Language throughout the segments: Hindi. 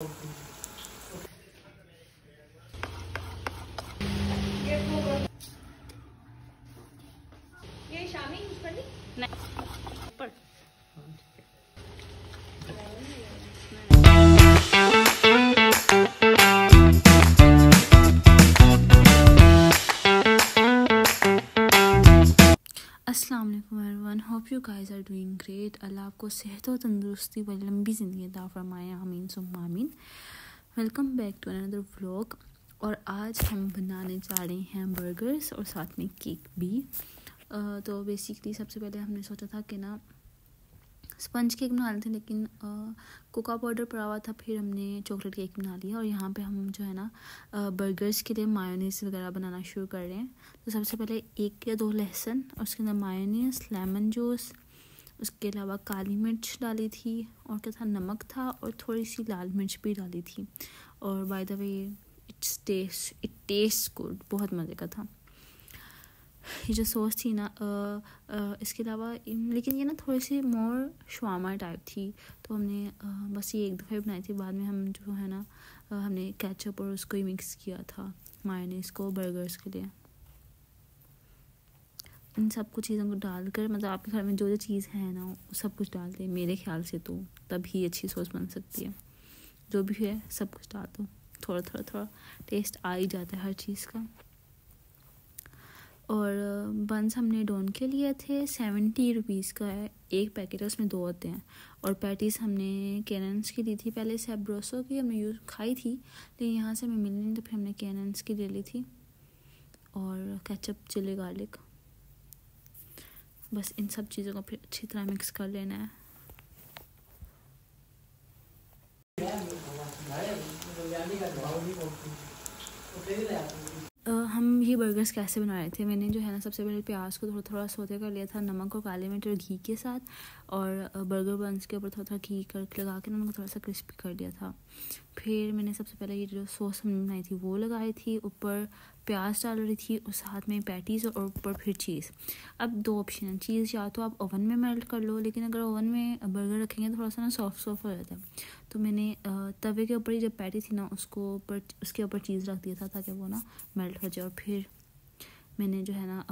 ये शामी यूज करनी नहीं पर अस्सलाम वालेकुम everyone, hope you guys are doing great. Allah आपको सेहत और तंदुरुस्ती व लंबी ज़िंदगी अता फरमाए, आमीन सुम्मा आमीन। Welcome back to another vlog. और आज हम बनाने जा रहे हैं बर्गर्स और साथ में केक भी। तो बेसिकली सबसे पहले हमने सोचा था कि ना स्पंज केक बना रहे थे, लेकिन कोका पाउडर पड़ा हुआ था। फिर हमने चॉकलेट केक बना लिया और यहाँ पे हम जो है ना बर्गर्स के लिए मायोनीज़ वगैरह बनाना शुरू कर रहे हैं। तो सबसे पहले 1 या 2 लहसुन और उसके अंदर मायोनीज़, लेमन जूस, उसके अलावा काली मिर्च डाली थी और क्या था, नमक था और थोड़ी सी लाल मिर्च भी डाली थी। और by the way it taste good, बहुत मज़े का था ये जो सॉस थी ना। इसके अलावा लेकिन ये ना थोड़ी सी मोर शवामा टाइप थी, तो हमने बस ये एक दफ़े बनाई थी। बाद में हम जो है ना हमने केचप और उसको ही मिक्स किया था, मायोनीज़ को, बर्गर्स के लिए। इन सब कुछ चीज़ों को डालकर, मतलब आपके घर में जो जो चीज़ है ना सब कुछ डाल दें मेरे ख्याल से, तो तभी अच्छी सॉस बन सकती है। जो भी है सब कुछ डाल दो, थोड़ा टेस्ट आ ही जाता है हर चीज़ का। और बंस हमने डोन के लिए थे, 70 रुपीज़ का है एक पैकेट है, उसमें 2 होते हैं। और पैटीज़ हमने कैनन्स की ली थी, पहले सैब्रोसो की हमने यूज़ खाई थी, लेकिन यहाँ से हमें मिली नहीं, तो फिर हमने कैनन्स की ले ली थी। और केचप, चिली गार्लिक, बस इन सब चीज़ों को फिर अच्छी तरह मिक्स कर लेना है। हम ये बर्गर्स कैसे बना रहे थे, मैंने जो है ना सबसे पहले प्याज को थोड़ा सौते कर लिया था नमक और काले मिर्च और घी के साथ, और बर्गर बंस के ऊपर थोड़ा घी करके लगा के ना उनको थोड़ा सा क्रिस्पी कर लिया था। फिर मैंने सबसे पहले ये जो सॉस हमने बनाई थी वो लगाई थी, ऊपर प्याज डाल रही थी और साथ में पैटीज़ और ऊपर फिर चीज़। अब 2 ऑप्शन है, चीज़ या तो आप ओवन में मेल्ट कर लो, लेकिन अगर ओवन में बर्गर रखेंगे थोड़ा सा ना सॉफ्ट हो जाता है। तो मैंने तवे के ऊपर ही जब पैटी थी ना उसके ऊपर चीज़ रख दिया था ताकि वो ना मेल्ट हो जाए। और फिर मैंने जो है ना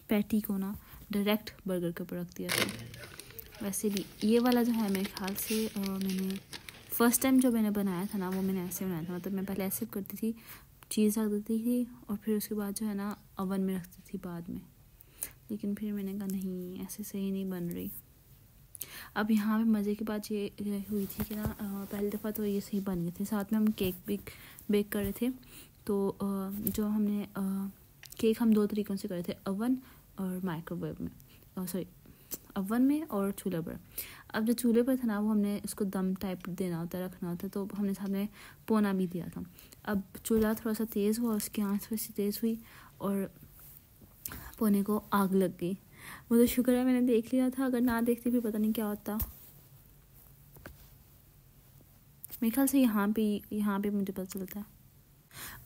पैटी को ना डायरेक्ट बर्गर के ऊपर रख दिया था। वैसे भी ये वाला जो है मेरे ख्याल से मैंने फ़र्स्ट टाइम जो मैंने बनाया था ना वो मैंने ऐसे बनाया था, मतलब मैं पहले ऐसे करती थी, चीज़ रख देती थी और फिर उसके बाद जो है ना ओवन में रखती थी बाद में। लेकिन फिर मैंने कहा नहीं, ऐसे सही नहीं बन रही। अब यहाँ पे मज़े की बात ये हुई थी कि ना पहली दफ़ा तो ये सही बन गए थे। साथ में हम केक भी बेक कर रहे थे, तो जो हमने केक हम 2 तरीक़ों से करे थे, ओवन और माइक्रोवेव में, ओवन में और चूल्हे पर। अब जो चूल्हे पर था ना वो हमने इसको दम टाइप देना होता है, रखना होता है, तो हमने साथ में पोना भी दिया था। अब चूल्हा थोड़ा सा तेज़ हुआ, उसकी आँच थोड़ी सी तेज़ हुई और पोने को आग लग गई। वो तो शुक्र है मैंने देख लिया था, अगर ना देखती फिर पता नहीं क्या होता। मेरे ख्याल से यहाँ पे मुझे पता चलता है।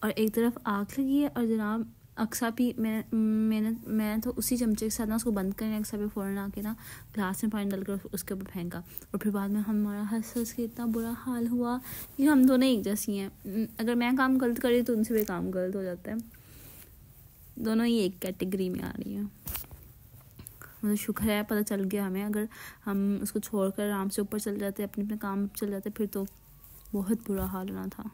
और एक तरफ आग लगी है और जनाब अक्सा भी मैं तो उसी चमचे के साथ ना उसको बंद करने अक्सा भी फ़ौरन आके ना ग्लास में पानी डालकर उसके ऊपर फेंका। और फिर बाद में हमारा हंस के इतना बुरा हाल हुआ कि हम दोनों एक जैसी हैं। अगर मैं काम गलत करी तो उनसे भी काम गलत हो जाता है, दोनों ही एक कैटेगरी में आ रही हैं। मतलब शुक्र है पता चल गया हमें, अगर हम उसको छोड़कर आराम से ऊपर चल जाते, अपने काम चल जाते, फिर तो बहुत बुरा हाल होना था।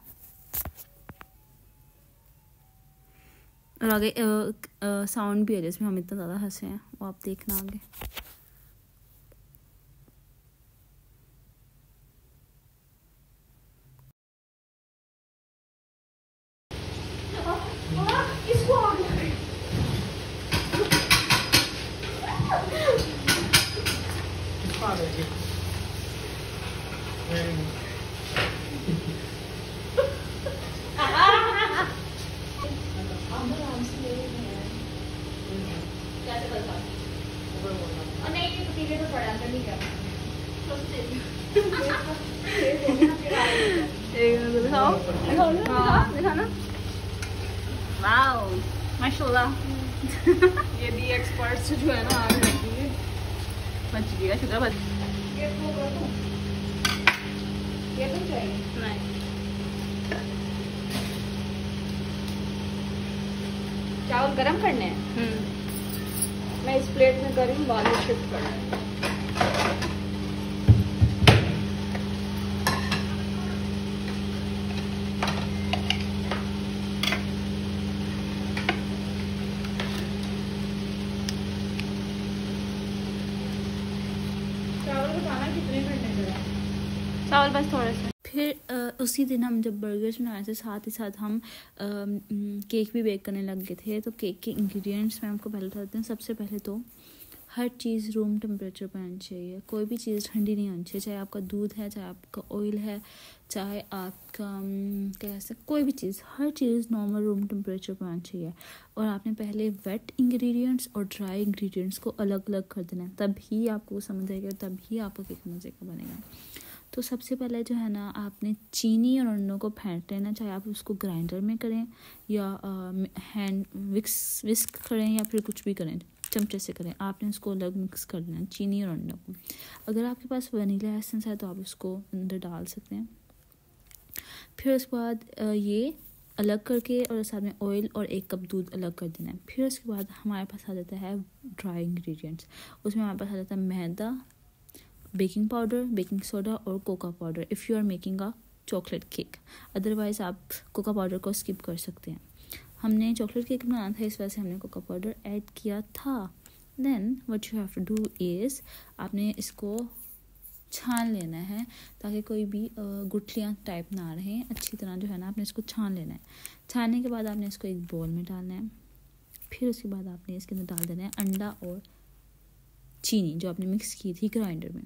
और आगे साउंड भी है जिसमें हम इतना ज़्यादा हंसे हैं, वो आप देखना आगे। वाओ माशाल्लाह। ये भी एक्सपर्ट्स जो है ना आगे लगी है, बच गया, शुक्र बच। ये तो चाहिए नहीं, चावल गरम करने हैं। मैं इस प्लेट में कर रही हूँ, बाद में शिफ्ट करना है। चावल को खाना कितने घंटे का है? चावल बस थोड़े से। फिर उसी दिन हम जब बर्गर्स बनाए थे, साथ ही साथ हम केक भी बेक करने लग गए थे। तो केक के इंग्रेडिएंट्स मैं आपको पहले बताते हैं। सबसे पहले तो हर चीज़ रूम टेम्परेचर पर आनी चाहिए, कोई भी चीज़ ठंडी नहीं होनी चाहिए। चाहे आपका दूध है, चाहे आपका ऑयल है, चाहे आपका क्या कह सकते, कोई भी चीज़, हर चीज़ नॉर्मल रूम टेम्परेचर पर आनी चाहिए। और आपने पहले वेट इंग्रेडिएंट्स और ड्राई इंग्रेडिएंट्स को अलग अलग कर देना है, तभी आपको समझ आएगा, तभी आपका केक मज़े का बनेगा। तो सबसे पहले जो है ना, आपने चीनी और अंडों को फेंट लेना, चाहे आप उसको ग्राइंडर में करें या हैंड विस्क करें या फिर कुछ भी करें, चमचे से करें। आपने उसको अलग मिक्स कर देना, चीनी और अंडों को। अगर आपके पास वनीला एसेंस है तो आप उसको अंदर डाल सकते हैं। फिर उसके बाद ये अलग करके और साथ में ऑयल और 1 कप दूध अलग कर देना है। फिर उसके बाद हमारे पास आ जाता है ड्राई इंग्रेडिएंट्स। उसमें हमारे पास आ जाता है मैदा, बेकिंग पाउडर, बेकिंग सोडा और cocoa powder if you are making a chocolate cake. Otherwise आप कोका पाउडर को स्किप कर सकते हैं। हमने चॉकलेट केक बनाना था, इस वजह से हमने कोका पाउडर ऐड किया था। Then what you have to do is, आपने इसको छान लेना है ताकि कोई भी गुठलियाँ टाइप ना रहें। अच्छी तरह जो है ना, आपने इसको छान लेना है। छानने के बाद आपने इसको एक बोल में डालना है। फिर उसके बाद आपने इसके अंदर डाल देना है अंडा और चीनी जो आपने मिक्स की थी ग्राइंडर में,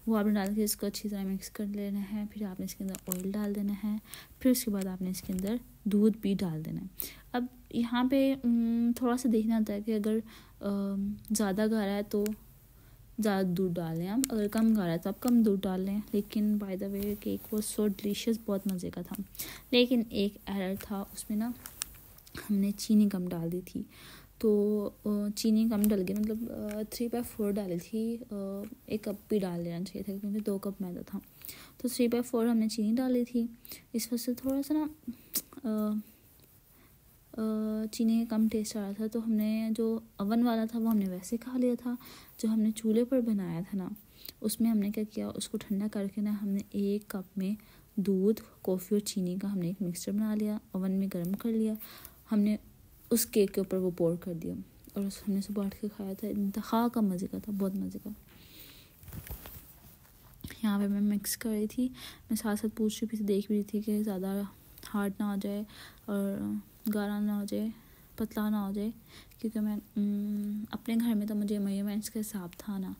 वो आपने डाल के इसको अच्छी तरह मिक्स कर लेना है। फिर आपने इसके अंदर ऑयल डाल देना है। फिर उसके बाद आपने इसके अंदर दूध भी डाल देना है। अब यहाँ पे थोड़ा सा देखना होता है कि अगर ज़्यादा गाढ़ा है तो ज़्यादा दूध डाल लें आप, अगर कम गाढ़ा है तो आप कम दूध डाल लें। लेकिन बाय द वे केक वो सो डिलीशियस, बहुत मज़े का था। लेकिन एक एरर था उसमें ना, हमने चीनी कम डाल दी थी। तो चीनी कम डल गई, मतलब 3/4 डाली थी। 1 कप भी डाल लेना चाहिए था क्योंकि 2 कप मैदा था। तो 3/4 हमने चीनी डाली थी। इस वजह से थोड़ा सा ना चीनी का कम टेस्ट आ रहा था। तो हमने जो अवन वाला था वो हमने वैसे खा लिया था। जो हमने चूल्हे पर बनाया था ना, उसमें हमने क्या किया, उसको ठंडा करके ना हमने 1 कप में दूध, कॉफ़ी और चीनी का हमने एक मिक्सचर बना लिया, ओवन में गर्म कर लिया। हमने उस केक के ऊपर वो पोर कर दिया और हमने उसे बांट के खाया था। इंतहा का मज़े का था, बहुत मज़े का। यहाँ पे मैं मिक्स कर रही थी, मैं साथ साथ पूछ रही थी, देख भी रही थी कि ज़्यादा हार्ड ना हो जाए और गाढ़ा ना हो जाए, पतला ना हो जाए। क्योंकि मैं अपने घर में तो मुझे मेजरमेंट्स का हिसाब था ना,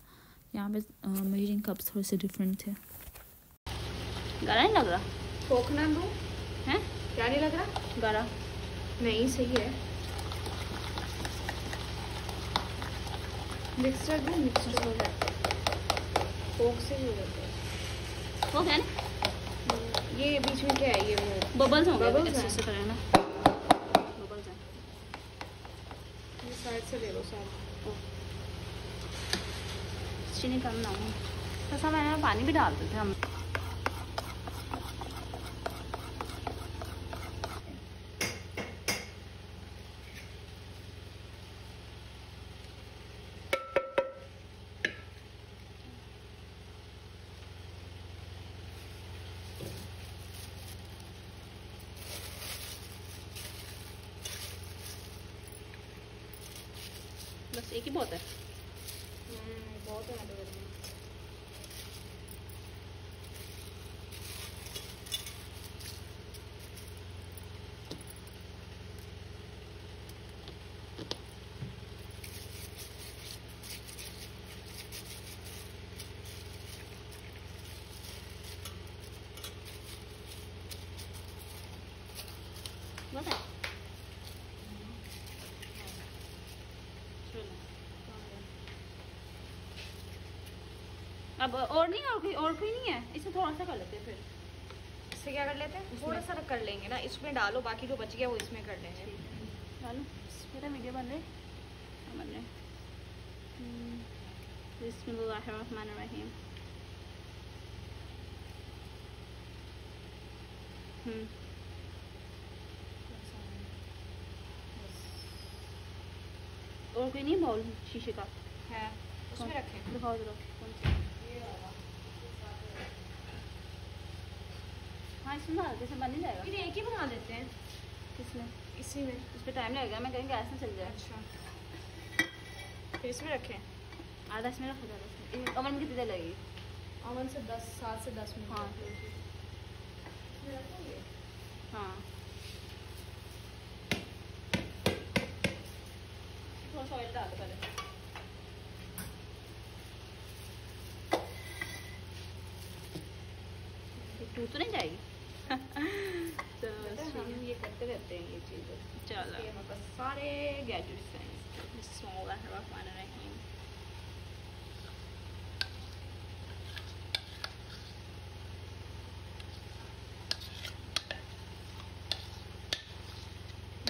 यहाँ पे मेजरिंग कप्स थोड़े से डिफरेंट थे। गाढ़ा नहीं लग रहा? खोखना दो हैं? क्या नहीं लग रहा? गाढ़ा नहीं, सही है। मिक्सचर दो, मिक्सचर हो जाता है, कोक से ही हो जाता है। हो गया ना? ये बीच में क्या है? ये वो बबल्स होंगे, बबल्स ऐसे हैं। करें ना, बबल्स हैं। ये साइड से ले लो, साइड। चीनी कम ना हो, तो सब मैंने पानी भी डाल देते हम। बस एक ही बहुत है। बहुत है ना। बहुत है। अब और नहीं, और कोई नहीं है, इसे थोड़ा सा कर लेते हैं। फिर इससे क्या कर लेते हैं? थोड़ा सा कर लेंगे ना, इसमें डालो, बाकी जो बच गया वो इसमें कर लेंगे। डालो, मेरा वीडियो बन रहे बन रहे। बिस्मिल्लाहिर्रहमानिर्रहीम। और कोई नहीं बाउल शीशे का है उसमें रखें? दिखाओ जरा कौन सा। हाँ इसमें ना जैसे बन नहीं जाएगा। फिर एक ही बना देते हैं। किसमें? इसी में। इस पर टाइम लगेगा, मैं कहीं गैस में चल जाए। अच्छा फिर इसमें रखें? आधा इसमें रखा जाएगा। इसमें ओवन में कितनी देर लगेगी? ओवन से 7 से 10 मिनट। हाँ इसमें रखोगे? हाँ थोड़ा सा ऑयल डाल दो पहले। टूट तो नहीं जाएगी? तो हम ये करते रहते हैं ये चीज़ें। चलो हमारे पास सारे गैजेट्स हैं। बिस्मिल्लाहिर्रहमानिर्रहीम।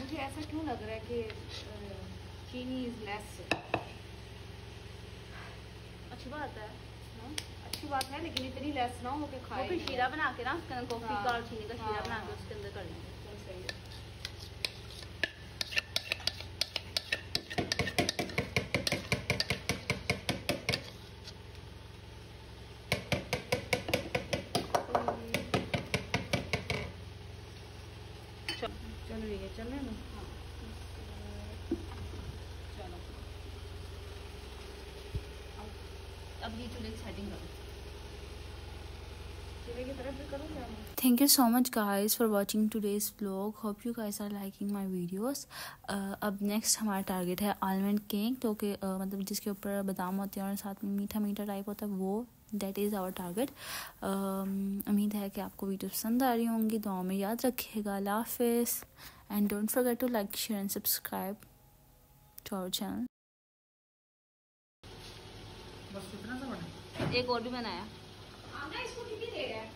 मुझे ऐसा क्यों लग रहा है कि चीनी इज लेस? अच्छी बात है। अच्छी बात है लेकिन इतनी लेस ना हो के वो खाए। फिर शीरा बना के ना उसके अंदर कॉफ़ी हाँ, का और चीनी का शीरा हाँ, बना के उसके अंदर कर लेंगे। सही है। चल रही है, चल रहे हैं ना? चलो अब ये चूल्हे की सेटिंग करो। चूल्हे की तरफ भी करो क्या? Thank you so much guys for watching today's vlog. Hope you guys are liking my videos. अब नेक्स्ट हमारा टारगेट है आलमंड केक, तो कि मतलब जिसके ऊपर बादाम होते हैं और साथ में मीठा मीठा टाइप होता है, वो दैट इज़ आवर टारगेट। उम्मीद है कि आपको वीडियो पसंद आ रही होंगी। दुआ में याद रखिएगा। अल्लाह हाफिज़ and don't forget to like share and subscribe to our channel. बस इतना सा बना? एक और भी बनाया। इसको ठीक ही दे रहा है।